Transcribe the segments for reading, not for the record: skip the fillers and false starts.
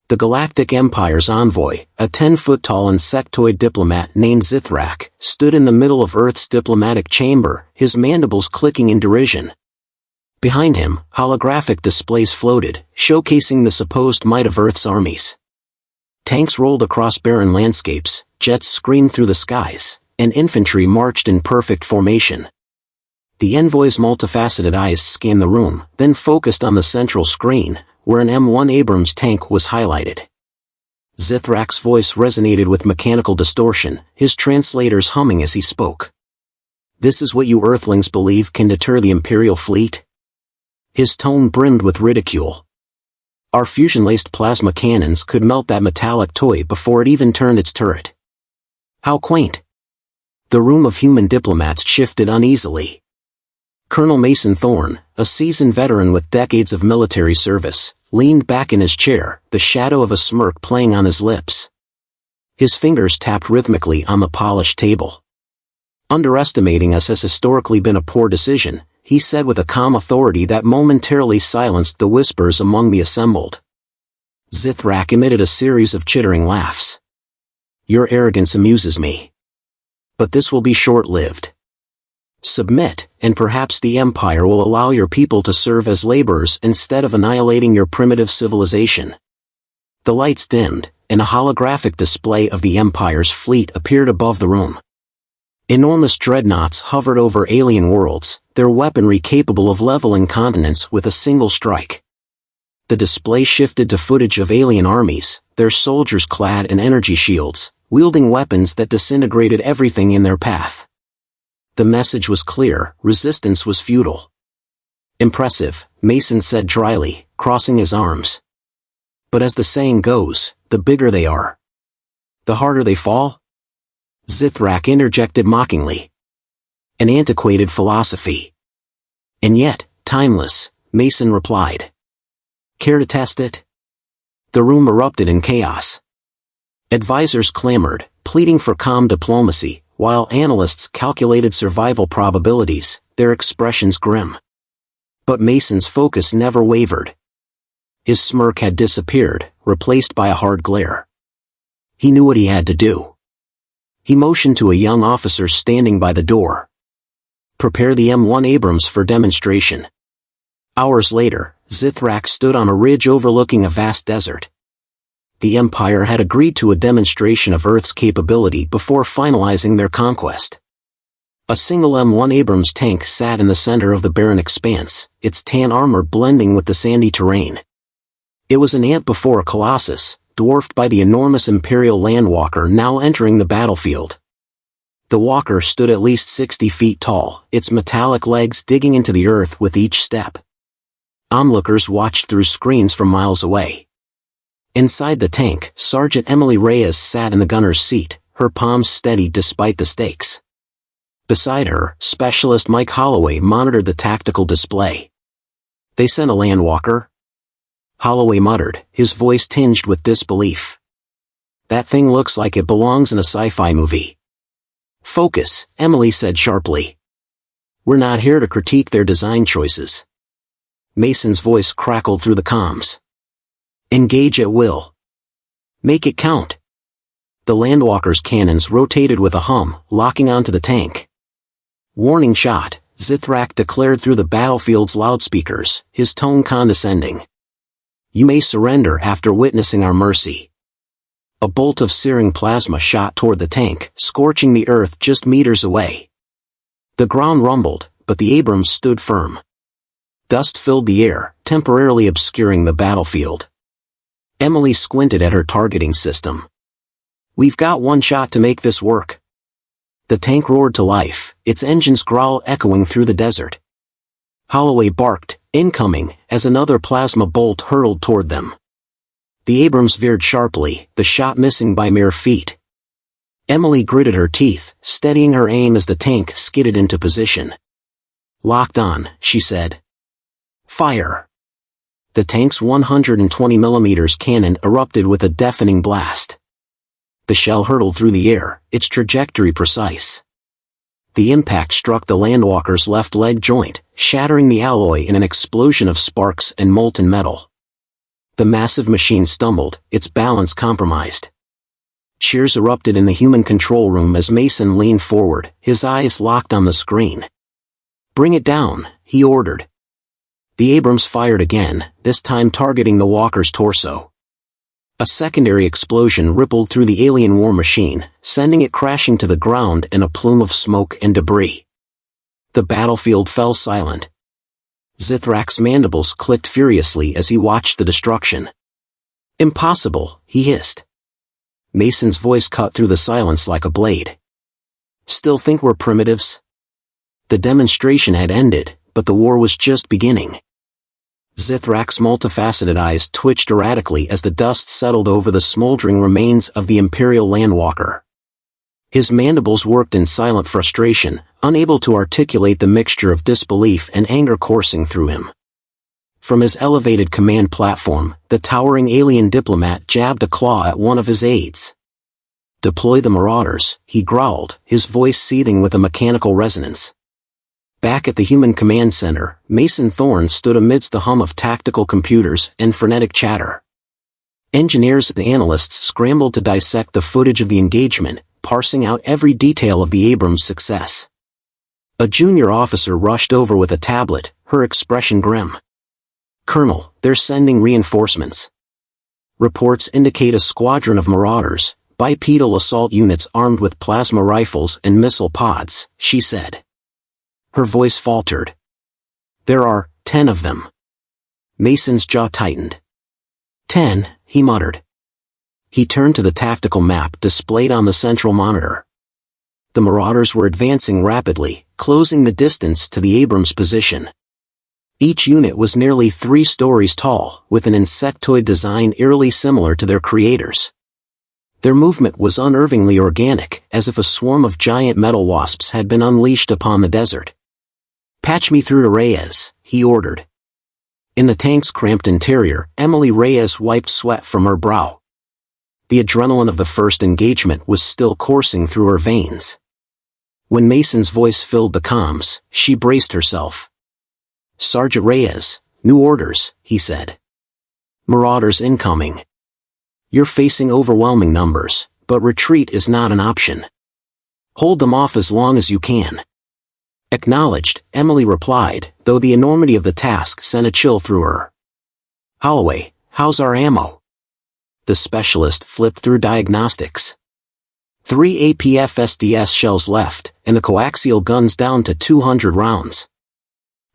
The Galactic Empire's envoy, a 10-foot-tall insectoid diplomat named Zithrak, stood in the middle of Earth's diplomatic chamber, his mandibles clicking in derision. Behind him, holographic displays floated, showcasing the supposed might of Earth's armies. Tanks rolled across barren landscapes, jets screamed through the skies, and infantry marched in perfect formation. The envoy's multifaceted eyes scanned the room, then focused on the central screen, where an M1 Abrams tank was highlighted. Zithrak's voice resonated with mechanical distortion, his translators humming as he spoke. "This is what you Earthlings believe can deter the Imperial fleet?" His tone brimmed with ridicule. "Our fusion-laced plasma cannons could melt that metallic toy before it even turned its turret." How quaint. The room of human diplomats shifted uneasily. Colonel Mason Thorne, a seasoned veteran with decades of military service, leaned back in his chair, the shadow of a smirk playing on his lips. His fingers tapped rhythmically on the polished table. "Underestimating us has historically been a poor decision," he said with a calm authority that momentarily silenced the whispers among the assembled. Zithrak emitted a series of chittering laughs. "Your arrogance amuses me. But this will be short-lived. Submit, and perhaps the Empire will allow your people to serve as laborers instead of annihilating your primitive civilization." The lights dimmed, and a holographic display of the Empire's fleet appeared above the room. Enormous dreadnoughts hovered over alien worlds, their weaponry capable of leveling continents with a single strike. The display shifted to footage of alien armies, their soldiers clad in energy shields, wielding weapons that disintegrated everything in their path. The message was clear: resistance was futile. "Impressive," Mason said dryly, crossing his arms. "But as the saying goes, the bigger they are, the harder they fall?" Zithrak interjected mockingly. "An antiquated philosophy." "And yet, timeless," Mason replied. "Care to test it?" The room erupted in chaos. Advisors clamored, pleading for calm diplomacy, while analysts calculated survival probabilities, their expressions grim. But Mason's focus never wavered. His smirk had disappeared, replaced by a hard glare. He knew what he had to do. He motioned to a young officer standing by the door. "Prepare the M1 Abrams for demonstration." Hours later, Zithrak stood on a ridge overlooking a vast desert. The Empire had agreed to a demonstration of Earth's capability before finalizing their conquest. A single M1 Abrams tank sat in the center of the barren expanse, its tan armor blending with the sandy terrain. It was an ant before a colossus, dwarfed by the enormous Imperial landwalker now entering the battlefield. The walker stood at least 60 feet tall, its metallic legs digging into the earth with each step. Onlookers watched through screens from miles away. Inside the tank, Sergeant Emily Reyes sat in the gunner's seat, her palms steady despite the stakes. Beside her, Specialist Mike Holloway monitored the tactical display. "They sent a landwalker?" Holloway muttered, his voice tinged with disbelief. "That thing looks like it belongs in a sci-fi movie." "Focus," Emily said sharply. "We're not here to critique their design choices." Mason's voice crackled through the comms. "Engage at will. Make it count." The landwalker's cannons rotated with a hum, locking onto the tank. "Warning shot," Zithrak declared through the battlefield's loudspeakers, his tone condescending. "You may surrender after witnessing our mercy." A bolt of searing plasma shot toward the tank, scorching the earth just meters away. The ground rumbled, but the Abrams stood firm. Dust filled the air, temporarily obscuring the battlefield. Emily squinted at her targeting system. "We've got one shot to make this work." The tank roared to life, its engine's growl echoing through the desert. Holloway barked, "Incoming," as another plasma bolt hurtled toward them. The Abrams veered sharply, the shot missing by mere feet. Emily gritted her teeth, steadying her aim as the tank skidded into position. "Locked on," she said. "Fire." The tank's 120mm cannon erupted with a deafening blast. The shell hurtled through the air, its trajectory precise. The impact struck the landwalker's left leg joint, shattering the alloy in an explosion of sparks and molten metal. The massive machine stumbled, its balance compromised. Cheers erupted in the human control room as Mason leaned forward, his eyes locked on the screen. "Bring it down," he ordered. The Abrams fired again, this time targeting the walker's torso. A secondary explosion rippled through the alien war machine, sending it crashing to the ground in a plume of smoke and debris. The battlefield fell silent. Zithrak's mandibles clicked furiously as he watched the destruction. "Impossible," he hissed. Mason's voice cut through the silence like a blade. "Still think we're primitives?" The demonstration had ended, but the war was just beginning. Zithrak's multifaceted eyes twitched erratically as the dust settled over the smoldering remains of the Imperial Landwalker. His mandibles worked in silent frustration, unable to articulate the mixture of disbelief and anger coursing through him. From his elevated command platform, the towering alien diplomat jabbed a claw at one of his aides. "Deploy the Marauders," he growled, his voice seething with a mechanical resonance. Back at the human command center, Mason Thorne stood amidst the hum of tactical computers and frenetic chatter. Engineers and analysts scrambled to dissect the footage of the engagement, parsing out every detail of the Abrams' success. A junior officer rushed over with a tablet, her expression grim. "Colonel, they're sending reinforcements. Reports indicate a squadron of Marauders, bipedal assault units armed with plasma rifles and missile pods," she said. Her voice faltered. "There are 10 of them." Mason's jaw tightened. 10, he muttered. He turned to the tactical map displayed on the central monitor. The Marauders were advancing rapidly, closing the distance to the Abrams position. Each unit was nearly 3 stories tall, with an insectoid design eerily similar to their creators. Their movement was unnervingly organic, as if a swarm of giant metal wasps had been unleashed upon the desert. "Patch me through to Reyes," he ordered. In the tank's cramped interior, Emily Reyes wiped sweat from her brow. The adrenaline of the first engagement was still coursing through her veins. When Mason's voice filled the comms, she braced herself. "Sergeant Reyes, new orders," he said. "Marauders incoming. You're facing overwhelming numbers, but retreat is not an option. Hold them off as long as you can." "Acknowledged," Emily replied, though the enormity of the task sent a chill through her. "Holloway, how's our ammo?" The specialist flipped through diagnostics. 3 APF-SDS shells left, and the coaxial gun's down to 200 rounds.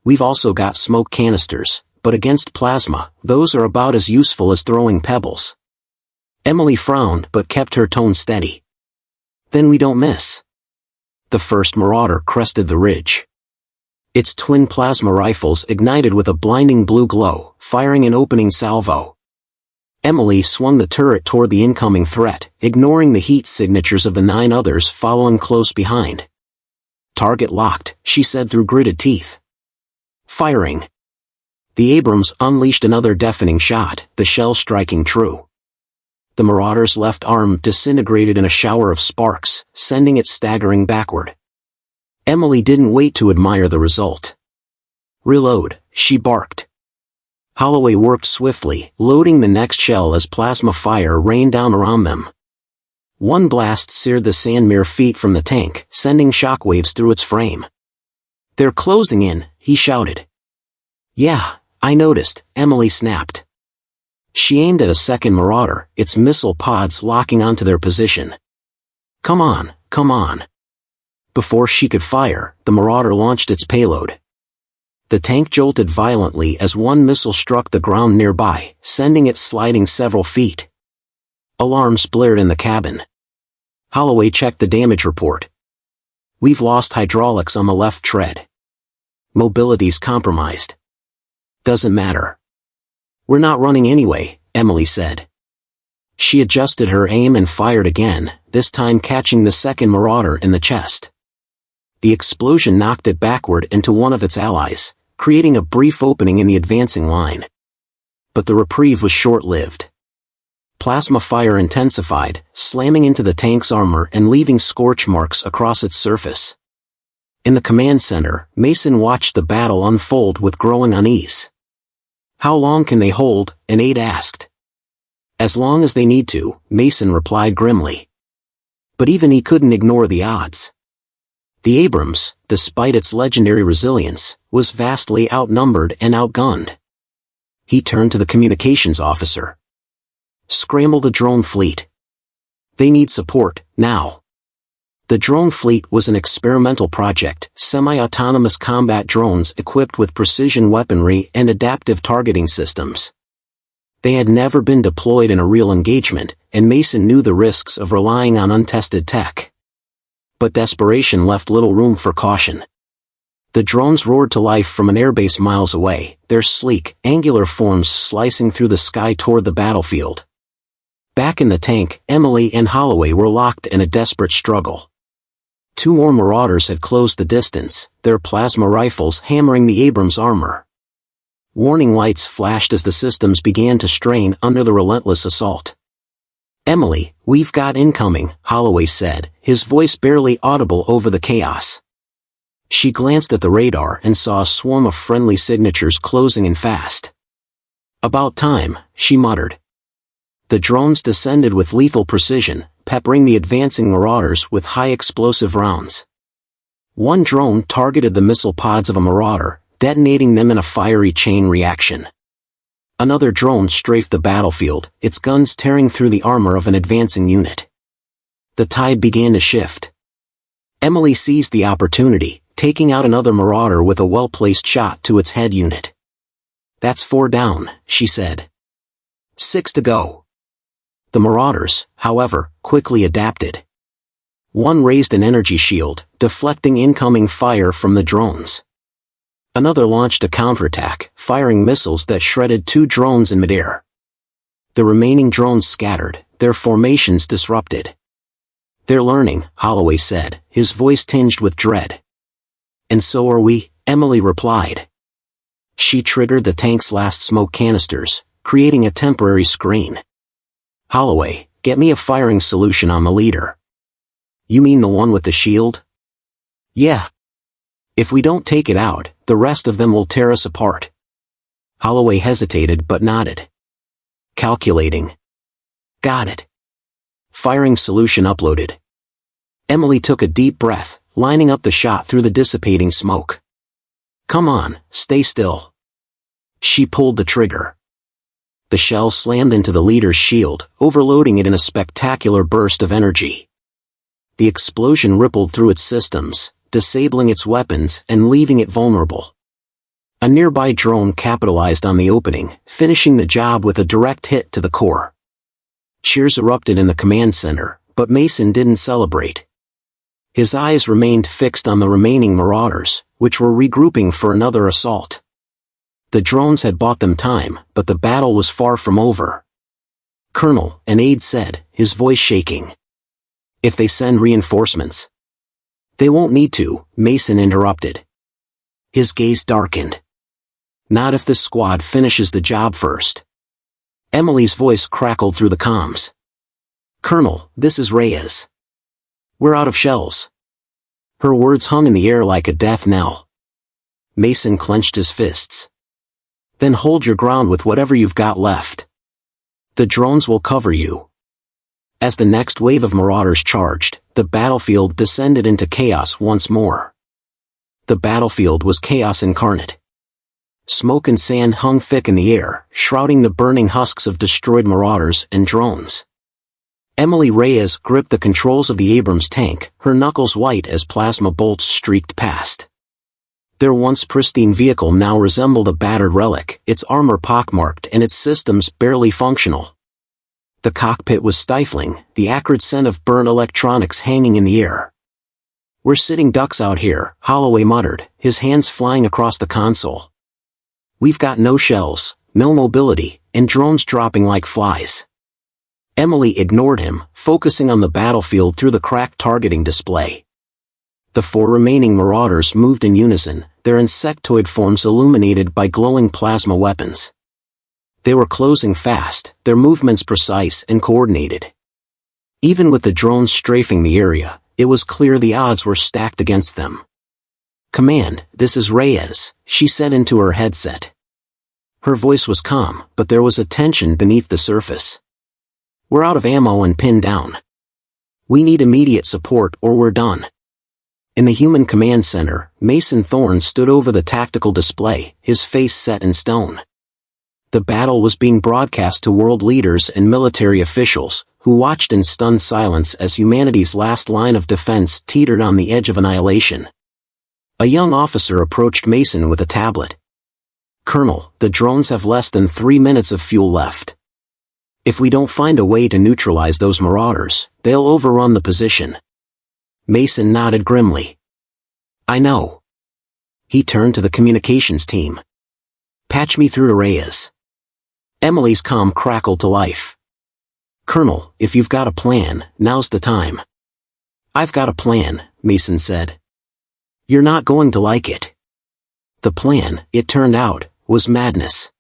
"We've also got smoke canisters, but against plasma, those are about as useful as throwing pebbles." Emily frowned but kept her tone steady. "Then we don't miss." The first Marauder crested the ridge. Its twin plasma rifles ignited with a blinding blue glow, firing an opening salvo. Emily swung the turret toward the incoming threat, ignoring the heat signatures of the 9 others following close behind. "Target locked," she said through gritted teeth. Firing. The Abrams unleashed another deafening shot, the shell striking true. The Marauder's left arm disintegrated in a shower of sparks, sending it staggering backward. Emily didn't wait to admire the result. "Reload," she barked. Holloway worked swiftly, loading the next shell as plasma fire rained down around them. One blast seared the sand mere feet from the tank, sending shockwaves through its frame. "They're closing in," he shouted. "Yeah, I noticed," Emily snapped. She aimed at a second Marauder, its missile pods locking onto their position. Come on, come on." Before she could fire, the Marauder launched its payload. The tank jolted violently as one missile struck the ground nearby, sending it sliding several feet. Alarms blared in the cabin. Holloway checked the damage report. "We've lost hydraulics on the left tread. Mobility's compromised." "Doesn't matter. We're not running anyway," Emily said. She adjusted her aim and fired again, this time catching the second Marauder in the chest. The explosion knocked it backward into one of its allies, creating a brief opening in the advancing line. But the reprieve was short-lived. Plasma fire intensified, slamming into the tank's armor and leaving scorch marks across its surface. In the command center, Mason watched the battle unfold with growing unease. "How long can they hold?" an aide asked. "As long as they need to," Mason replied grimly. But even he couldn't ignore the odds. The Abrams, despite its legendary resilience, was vastly outnumbered and outgunned. He turned to the communications officer. "Scramble the drone fleet. They need support, now." The drone fleet was an experimental project, semi-autonomous combat drones equipped with precision weaponry and adaptive targeting systems. They had never been deployed in a real engagement, and Mason knew the risks of relying on untested tech. But desperation left little room for caution. The drones roared to life from an airbase miles away, their sleek, angular forms slicing through the sky toward the battlefield. Back in the tank, Emily and Holloway were locked in a desperate struggle. Two more marauders had closed the distance, their plasma rifles hammering the Abrams armor. Warning lights flashed as the systems began to strain under the relentless assault. "Emily, we've got incoming," Holloway said, his voice barely audible over the chaos. She glanced at the radar and saw a swarm of friendly signatures closing in fast. "About time," she muttered. The drones descended with lethal precision, peppering the advancing marauders with high-explosive rounds. One drone targeted the missile pods of a marauder, detonating them in a fiery chain reaction. Another drone strafed the battlefield, its guns tearing through the armor of an advancing unit. The tide began to shift. Emily seized the opportunity, taking out another marauder with a well-placed shot to its head unit. "That's 4 down," she said. 6 to go. The marauders, however, quickly adapted. One raised an energy shield, deflecting incoming fire from the drones. Another launched a counterattack, firing missiles that shredded 2 drones in midair. The remaining drones scattered, their formations disrupted. "They're learning," Holloway said, his voice tinged with dread. "And so are we," Emily replied. She triggered the tank's last smoke canisters, creating a temporary screen. "Holloway, get me a firing solution on the leader." "You mean the one with the shield?" "Yeah. If we don't take it out, the rest of them will tear us apart." Holloway hesitated but nodded. "Calculating." "Got it." Firing solution uploaded. Emily took a deep breath, lining up the shot through the dissipating smoke. "Come on, stay still." She pulled the trigger. The shell slammed into the leader's shield, overloading it in a spectacular burst of energy. The explosion rippled through its systems, disabling its weapons and leaving it vulnerable. A nearby drone capitalized on the opening, finishing the job with a direct hit to the core. Cheers erupted in the command center, but Mason didn't celebrate. His eyes remained fixed on the remaining marauders, which were regrouping for another assault. The drones had bought them time, but the battle was far from over. "Colonel," an aide said, his voice shaking. "If they send reinforcements." "They won't need to," Mason interrupted. His gaze darkened. "Not if this squad finishes the job first." Emily's voice crackled through the comms. "Colonel, this is Reyes. We're out of shells." Her words hung in the air like a death knell. Mason clenched his fists. "Then hold your ground with whatever you've got left. The drones will cover you." As the next wave of marauders charged, the battlefield descended into chaos once more. The battlefield was chaos incarnate. Smoke and sand hung thick in the air, shrouding the burning husks of destroyed marauders and drones. Emily Reyes gripped the controls of the Abrams tank, her knuckles white as plasma bolts streaked past. Their once pristine vehicle now resembled a battered relic, its armor pockmarked and its systems barely functional. The cockpit was stifling, the acrid scent of burnt electronics hanging in the air. "We're sitting ducks out here," Holloway muttered, his hands flying across the console. "We've got no shells, no mobility, and drones dropping like flies." Emily ignored him, focusing on the battlefield through the cracked targeting display. The 4 remaining marauders moved in unison, their insectoid forms illuminated by glowing plasma weapons. They were closing fast, their movements precise and coordinated. Even with the drones strafing the area, it was clear the odds were stacked against them. "Command, this is Reyes," she said into her headset. Her voice was calm, but there was a tension beneath the surface. "We're out of ammo and pinned down. We need immediate support or we're done." In the human command center, Mason Thorne stood over the tactical display, his face set in stone. The battle was being broadcast to world leaders and military officials, who watched in stunned silence as humanity's last line of defense teetered on the edge of annihilation. A young officer approached Mason with a tablet. "Colonel, the drones have less than 3 minutes of fuel left. If we don't find a way to neutralize those marauders, they'll overrun the position." Mason nodded grimly. "I know." He turned to the communications team. "Patch me through to Reyes." Emily's comm crackled to life. "Colonel, if you've got a plan, now's the time." "I've got a plan," Mason said. "You're not going to like it." The plan, it turned out, was madness.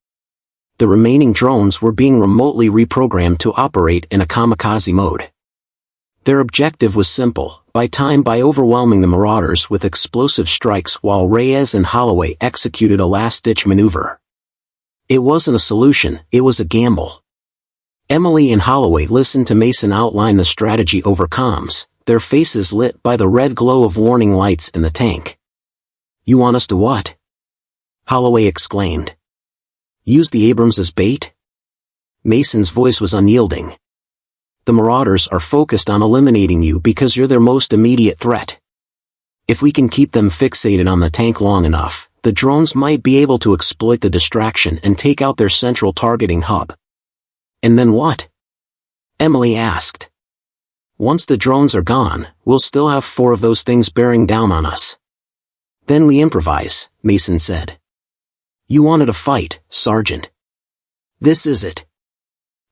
The remaining drones were being remotely reprogrammed to operate in a kamikaze mode. Their objective was simple: by overwhelming the marauders with explosive strikes while Reyes and Holloway executed a last-ditch maneuver. It wasn't a solution, it was a gamble. Emily and Holloway listened to Mason outline the strategy over comms, their faces lit by the red glow of warning lights in the tank. "You want us to what?" Holloway exclaimed. "Use the Abrams as bait?" Mason's voice was unyielding. "The marauders are focused on eliminating you because you're their most immediate threat. If we can keep them fixated on the tank long enough, the drones might be able to exploit the distraction and take out their central targeting hub." "And then what?" Emily asked. "Once the drones are gone, we'll still have 4 of those things bearing down on us." "Then we improvise," Mason said. "You wanted a fight, Sergeant. This is it."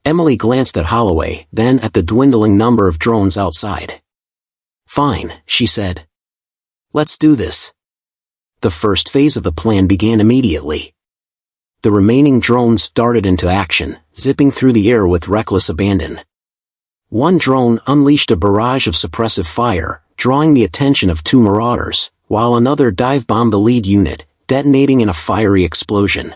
Emily glanced at Holloway, then at the dwindling number of drones outside. "Fine," she said. "Let's do this." The first phase of the plan began immediately. The remaining drones darted into action, zipping through the air with reckless abandon. One drone unleashed a barrage of suppressive fire, drawing the attention of 2 marauders, while another dive-bombed the lead unit, detonating in a fiery explosion.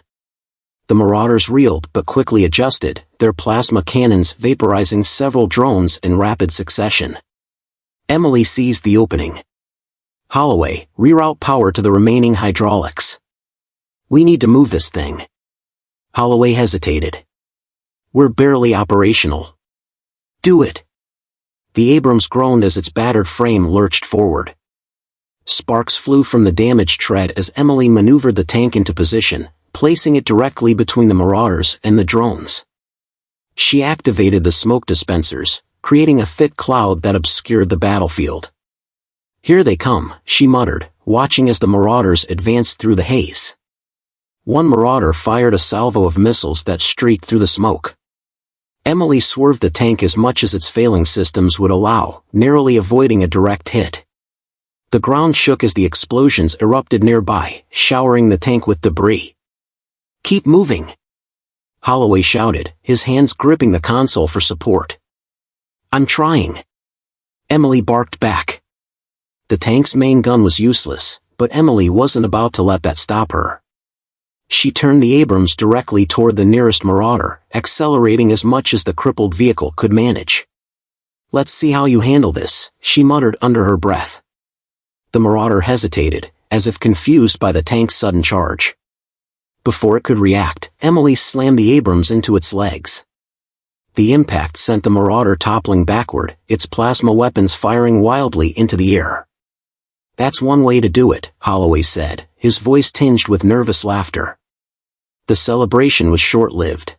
The marauders reeled but quickly adjusted, their plasma cannons vaporizing several drones in rapid succession. Emily seized the opening. "Holloway, reroute power to the remaining hydraulics. We need to move this thing." Holloway hesitated. "We're barely operational." "Do it." The Abrams groaned as its battered frame lurched forward. Sparks flew from the damaged tread as Emily maneuvered the tank into position, placing it directly between the marauders and the drones. She activated the smoke dispensers, creating a thick cloud that obscured the battlefield. "Here they come," she muttered, watching as the marauders advanced through the haze. One marauder fired a salvo of missiles that streaked through the smoke. Emily swerved the tank as much as its failing systems would allow, narrowly avoiding a direct hit. The ground shook as the explosions erupted nearby, showering the tank with debris. "Keep moving!" Holloway shouted, his hands gripping the console for support. "I'm trying." Emily barked back. The tank's main gun was useless, but Emily wasn't about to let that stop her. She turned the Abrams directly toward the nearest marauder, accelerating as much as the crippled vehicle could manage. "Let's see how you handle this," she muttered under her breath. The marauder hesitated, as if confused by the tank's sudden charge. Before it could react, Emily slammed the Abrams into its legs. The impact sent the marauder toppling backward, its plasma weapons firing wildly into the air. "That's one way to do it," Holloway said, his voice tinged with nervous laughter. The celebration was short-lived.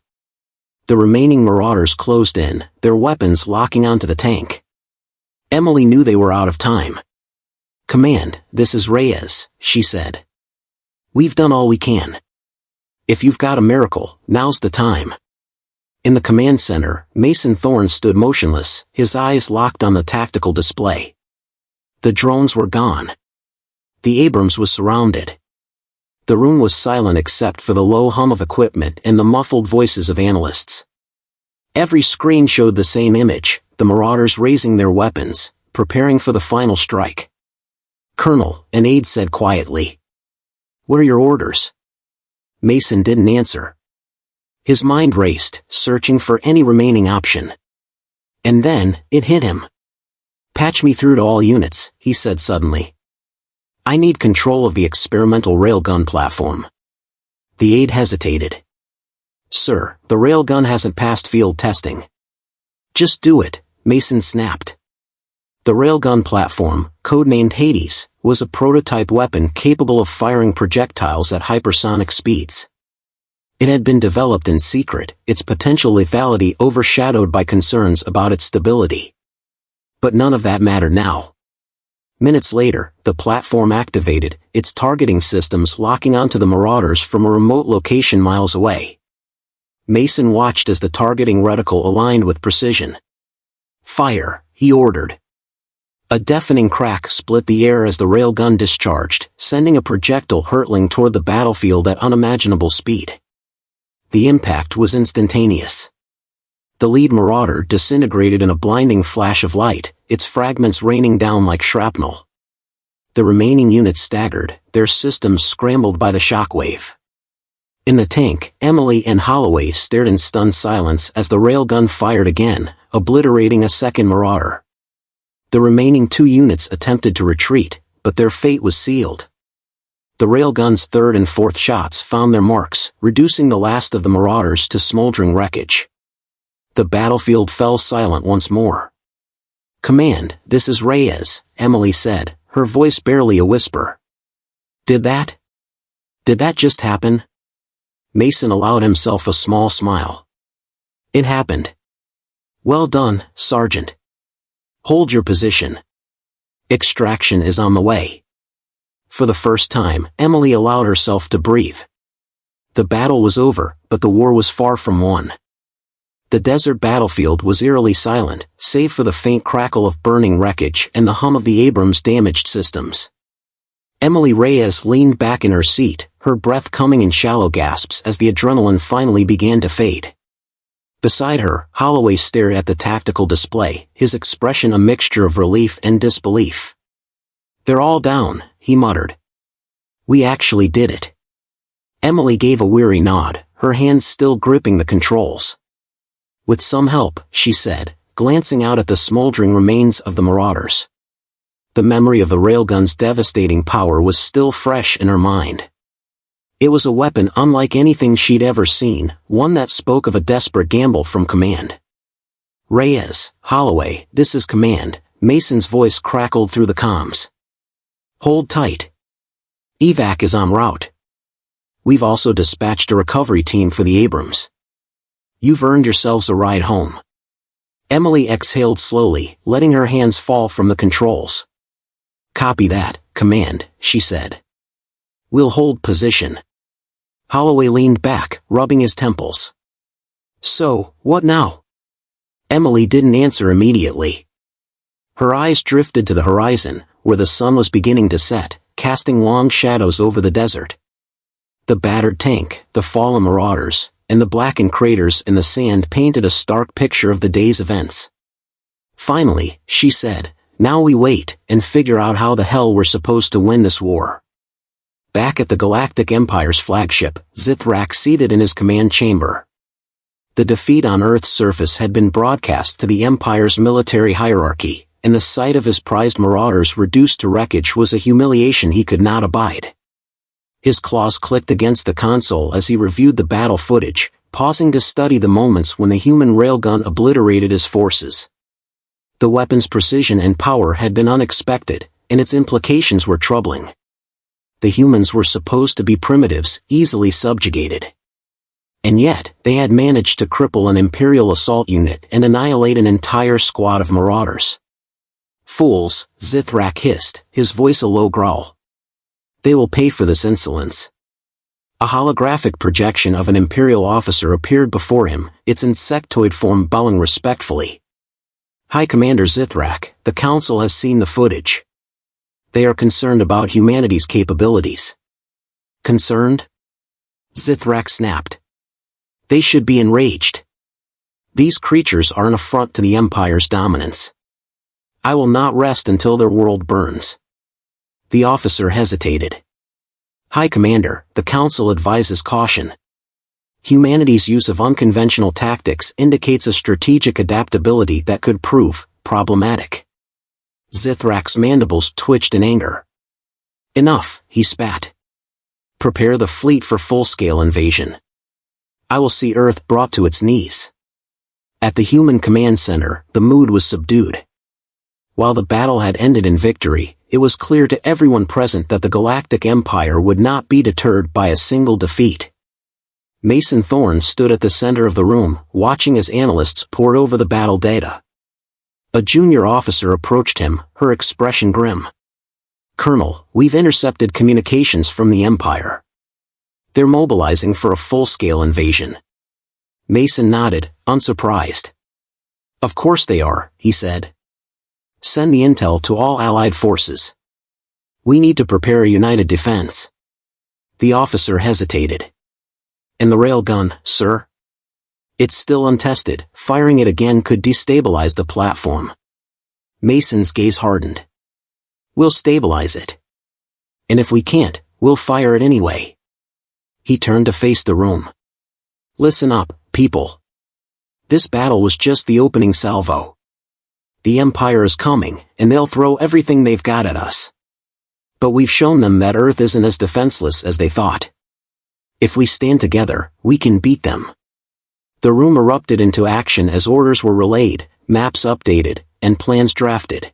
The remaining marauders closed in, their weapons locking onto the tank. Emily knew they were out of time. "Command, this is Reyes," she said. "We've done all we can. If you've got a miracle, now's the time." In the command center, Mason Thorne stood motionless, his eyes locked on the tactical display. The drones were gone. The Abrams was surrounded. The room was silent except for the low hum of equipment and the muffled voices of analysts. Every screen showed the same image, the marauders raising their weapons, preparing for the final strike. "Colonel," an aide said quietly. "What are your orders?" Mason didn't answer. His mind raced, searching for any remaining option. And then, it hit him. "Patch me through to all units," he said suddenly. "I need control of the experimental railgun platform." The aide hesitated. "Sir, the railgun hasn't passed field testing." "Just do it," Mason snapped. The railgun platform, codenamed Hades, was a prototype weapon capable of firing projectiles at hypersonic speeds. It had been developed in secret, its potential lethality overshadowed by concerns about its stability. But none of that mattered now. Minutes later, the platform activated, its targeting systems locking onto the Marauders from a remote location miles away. Mason watched as the targeting reticle aligned with precision. "Fire," he ordered. A deafening crack split the air as the railgun discharged, sending a projectile hurtling toward the battlefield at unimaginable speed. The impact was instantaneous. The lead Marauder disintegrated in a blinding flash of light, its fragments raining down like shrapnel. The remaining units staggered, their systems scrambled by the shockwave. In the tank, Emily and Holloway stared in stunned silence as the railgun fired again, obliterating a second Marauder. The remaining 2 units attempted to retreat, but their fate was sealed. The railgun's third and fourth shots found their marks, reducing the last of the Marauders to smoldering wreckage. The battlefield fell silent once more. "Command, this is Reyes," Emily said, her voice barely a whisper. Did that just happen?" Mason allowed himself a small smile. "It happened." "Well done, Sergeant. Hold your position. Extraction is on the way." For the first time, Emily allowed herself to breathe. The battle was over, but the war was far from won. The desert battlefield was eerily silent, save for the faint crackle of burning wreckage and the hum of the Abrams' damaged systems. Emily Reyes leaned back in her seat, her breath coming in shallow gasps as the adrenaline finally began to fade. Beside her, Holloway stared at the tactical display, his expression a mixture of relief and disbelief. "They're all down," he muttered. "We actually did it." Emily gave a weary nod, her hands still gripping the controls. "With some help," she said, glancing out at the smoldering remains of the Marauders. The memory of the railgun's devastating power was still fresh in her mind. It was a weapon unlike anything she'd ever seen, one that spoke of a desperate gamble from command. "Reyes, Holloway, this is command," Mason's voice crackled through the comms. "Hold tight. Evac is en route. We've also dispatched a recovery team for the Abrams. You've earned yourselves a ride home." Emily exhaled slowly, letting her hands fall from the controls. "Copy that, Command," she said. "We'll hold position." Holloway leaned back, rubbing his temples. "So, what now?" Emily didn't answer immediately. Her eyes drifted to the horizon, where the sun was beginning to set, casting long shadows over the desert. The battered tank, the fallen Marauders, and the blackened craters in the sand painted a stark picture of the day's events. Finally, she said, "Now we wait and figure out how the hell we're supposed to win this war." Back at the Galactic Empire's flagship, Zithrak seated in his command chamber. The defeat on Earth's surface had been broadcast to the Empire's military hierarchy, and the sight of his prized Marauders reduced to wreckage was a humiliation he could not abide. His claws clicked against the console as he reviewed the battle footage, pausing to study the moments when the human railgun obliterated his forces. The weapon's precision and power had been unexpected, and its implications were troubling. The humans were supposed to be primitives, easily subjugated. And yet, they had managed to cripple an Imperial assault unit and annihilate an entire squad of Marauders. "Fools," Zithrak hissed, his voice a low growl. "They will pay for this insolence." A holographic projection of an Imperial officer appeared before him, its insectoid form bowing respectfully. "High Commander Zithrak, the Council has seen the footage. They are concerned about humanity's capabilities." "Concerned?" Zithrak snapped. "They should be enraged. These creatures are an affront to the Empire's dominance. I will not rest until their world burns." The officer hesitated. "High Commander, the Council advises caution." humanity's use of unconventional tactics indicates a strategic adaptability that could prove problematic. Zithrak's mandibles twitched in anger. Enough, he spat. Prepare the fleet for full-scale invasion. I will see Earth brought to its knees. At the human command center, the mood was subdued. While the battle had ended in victory, it was clear to everyone present that the Galactic Empire would not be deterred by a single defeat. Mason Thorne stood at the center of the room, watching as analysts pored over the battle data. A junior officer approached him, her expression grim. Colonel, we've intercepted communications from the Empire. They're mobilizing for a full-scale invasion. Mason nodded, unsurprised. Of course they are, he said. Send the intel to all Allied forces. We need to prepare a united defense. The officer hesitated. And the railgun, sir? It's still untested. Firing it again could destabilize the platform. Mason's gaze hardened. We'll stabilize it. And if we can't, we'll fire it anyway. He turned to face the room. Listen up, people. This battle was just the opening salvo. The Empire is coming, and they'll throw everything they've got at us. But we've shown them that Earth isn't as defenseless as they thought. If we stand together, we can beat them. The room erupted into action as orders were relayed, maps updated, and plans drafted.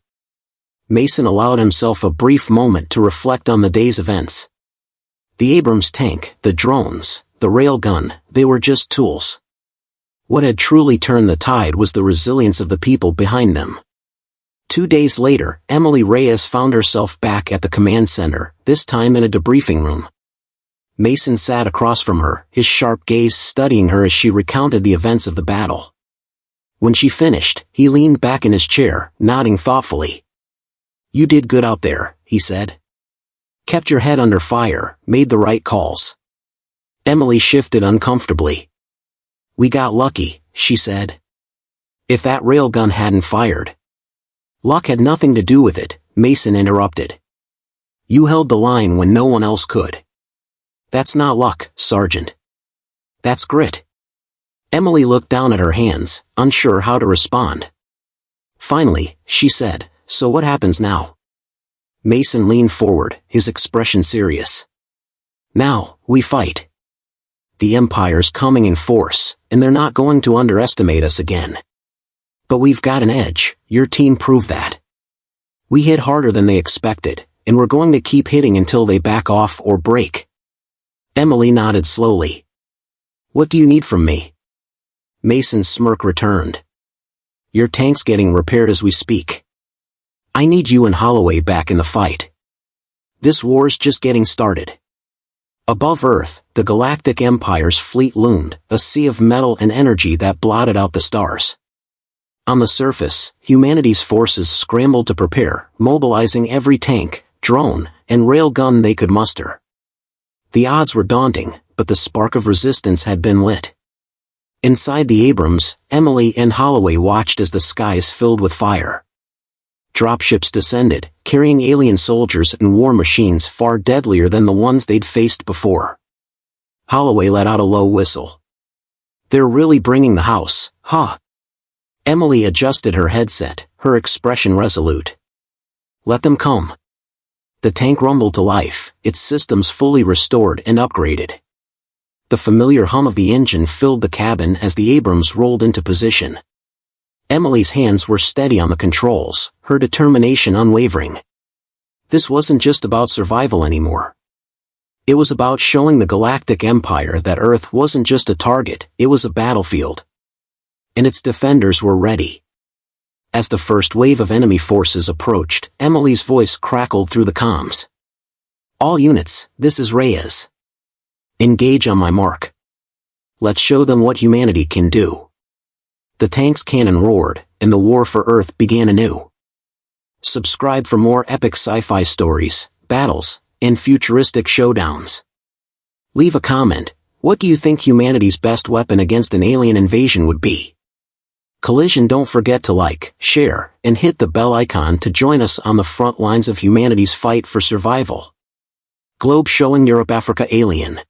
Mason allowed himself a brief moment to reflect on the day's events. The Abrams tank, the drones, the railgun, they were just tools. What had truly turned the tide was the resilience of the people behind them. 2 days later, Emily Reyes found herself back at the command center, this time in a debriefing room. Mason sat across from her, his sharp gaze studying her as she recounted the events of the battle. When she finished, he leaned back in his chair, nodding thoughtfully. You did good out there, he said. Kept your head under fire, made the right calls. Emily shifted uncomfortably. We got lucky, she said. If that railgun hadn't fired. Luck had nothing to do with it, Mason interrupted. You held the line when no one else could. That's not luck, Sergeant. That's grit. Emily looked down at her hands, unsure how to respond. Finally, she said, so what happens now? Mason leaned forward, his expression serious. Now, we fight. The Empire's coming in force, and they're not going to underestimate us again. But we've got an edge, your team proved that. We hit harder than they expected, and we're going to keep hitting until they back off or break. Emily nodded slowly. What do you need from me? Mason's smirk returned. Your tank's getting repaired as we speak. I need you and Holloway back in the fight. This war's just getting started. Above Earth, the Galactic Empire's fleet loomed, a sea of metal and energy that blotted out the stars. On the surface, humanity's forces scrambled to prepare, mobilizing every tank, drone, and railgun they could muster. The odds were daunting, but the spark of resistance had been lit. Inside the Abrams, Emily and Holloway watched as the skies filled with fire. Dropships descended, carrying alien soldiers and war machines far deadlier than the ones they'd faced before. Holloway let out a low whistle. They're really bringing the house, huh? Emily adjusted her headset, her expression resolute. Let them come. The tank rumbled to life, its systems fully restored and upgraded. The familiar hum of the engine filled the cabin as the Abrams rolled into position. Emily's hands were steady on the controls, her determination unwavering. This wasn't just about survival anymore. It was about showing the Galactic Empire that Earth wasn't just a target, it was a battlefield. And its defenders were ready. As the first wave of enemy forces approached, Emily's voice crackled through the comms. All units, this is Reyes. Engage on my mark. Let's show them what humanity can do. The tank's cannon roared, and the war for Earth began anew. Subscribe for more epic sci-fi stories, battles, and futuristic showdowns. Leave a comment. What do you think humanity's best weapon against an alien invasion would be? Collision, don't forget to like, share, and hit the bell icon to join us on the front lines of humanity's fight for survival. Globe showing Europe Africa Alien.